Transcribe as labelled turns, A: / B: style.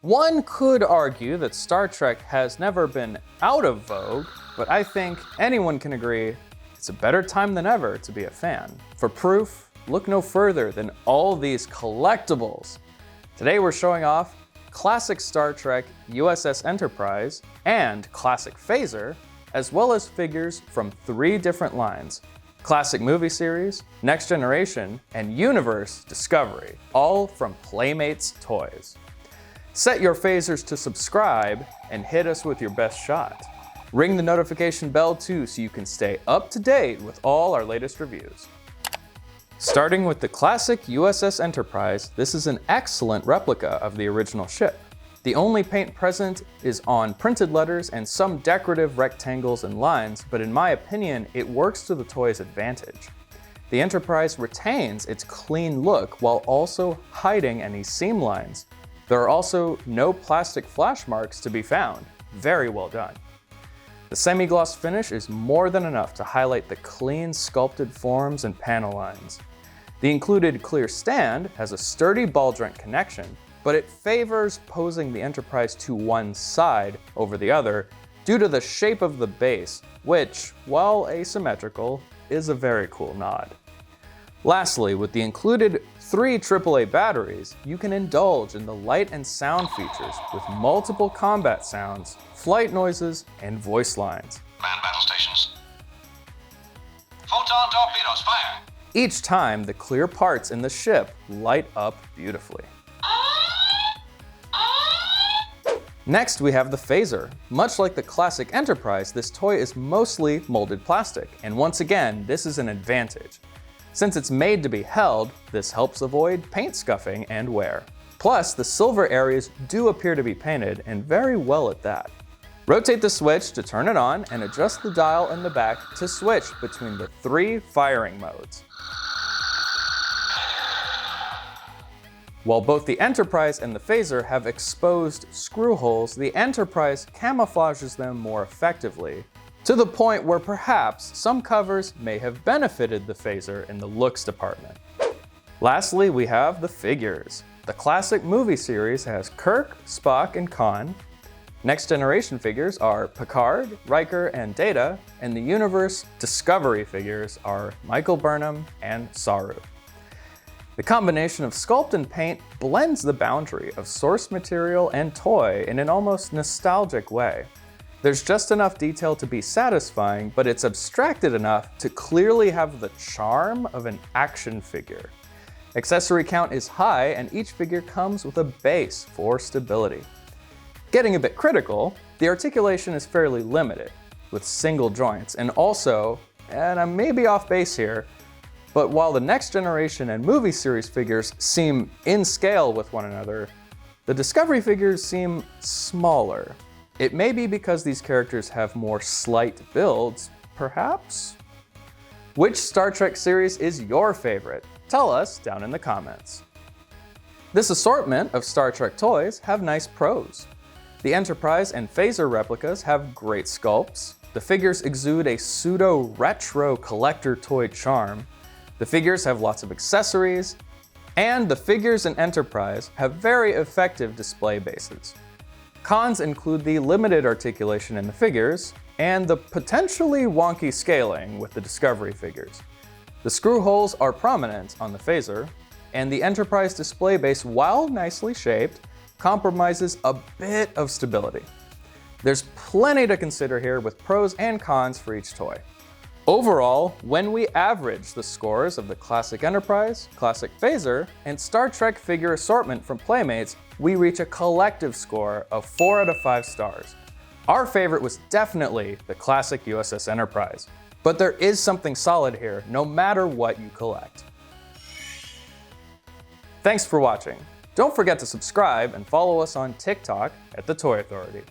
A: One could argue that Star Trek has never been out of vogue, but I think anyone can agree it's a better time than ever to be a fan. For proof, look no further than all these collectibles. Today we're showing off classic Star Trek U.S.S. Enterprise and classic Phaser, as well as figures from 3 different lines: Classic Movie Series, Next Generation, and Universe Discovery, all from Playmates Toys. Set your phasers to subscribe and hit us with your best shot. Ring the notification bell too so you can stay up to date with all our latest reviews. Starting with the classic U.S.S. Enterprise, this is an excellent replica of the original ship. The only paint present is on printed letters and some decorative rectangles and lines, but in my opinion, it works to the toy's advantage. The Enterprise retains its clean look while also hiding any seam lines. There are also no plastic flash marks to be found. Very well done. The semi-gloss finish is more than enough to highlight the clean sculpted forms and panel lines. The included clear stand has a sturdy ball joint connection, but it favors posing the Enterprise to one side over the other due to the shape of the base, which, while asymmetrical, is a very cool nod. Lastly, with the included 3 AAA batteries, you can indulge in the light and sound features with multiple combat sounds, flight noises, and voice lines.
B: Man battle stations. Photon torpedoes, fire!
A: Each time, the clear parts in the ship light up beautifully. Next, we have the Phaser. Much like the classic Enterprise, this toy is mostly molded plastic, and once again, this is an advantage. Since it's made to be held, this helps avoid paint scuffing and wear. Plus, the silver areas do appear to be painted, and very well at that. Rotate the switch to turn it on and adjust the dial in the back to switch between the 3 firing modes. While both the Enterprise and the Phaser have exposed screw holes, the Enterprise camouflages them more effectively, to the point where perhaps some covers may have benefited the Phaser in the looks department. Lastly, we have the figures. The Classic Movie Series has Kirk, Spock, and Khan. Next Generation figures are Picard, Riker, and Data, and the Universe Discovery figures are Michael Burnham and Saru. The combination of sculpt and paint blends the boundary of source material and toy in an almost nostalgic way. There's just enough detail to be satisfying, but it's abstracted enough to clearly have the charm of an action figure. Accessory count is high, and each figure comes with a base for stability. Getting a bit critical, the articulation is fairly limited, with single joints, and also, and I may be off base here, but while the Next Generation and Movie Series figures seem in scale with one another, the Discovery figures seem smaller. It may be because these characters have more slight builds, perhaps? Which Star Trek series is your favorite? Tell us down in the comments. This assortment of Star Trek toys have nice pros. The Enterprise and Phaser replicas have great sculpts. The figures exude a pseudo-retro collector toy charm. The figures have lots of accessories. And the figures in Enterprise have very effective display bases. Cons include the limited articulation in the figures, and the potentially wonky scaling with the Discovery figures. The screw holes are prominent on the Phaser, and the Enterprise display base, while nicely shaped, compromises a bit of stability. There's plenty to consider here with pros and cons for each toy. Overall, when we average the scores of the Classic Enterprise, Classic Phaser, and Star Trek figure assortment from Playmates, we reach a collective score of 4 out of 5 stars. Our favorite was definitely the Classic U.S.S. Enterprise, but there is something solid here no matter what you collect. Thanks for watching. Don't forget to subscribe and follow us on TikTok at The Toy Authority.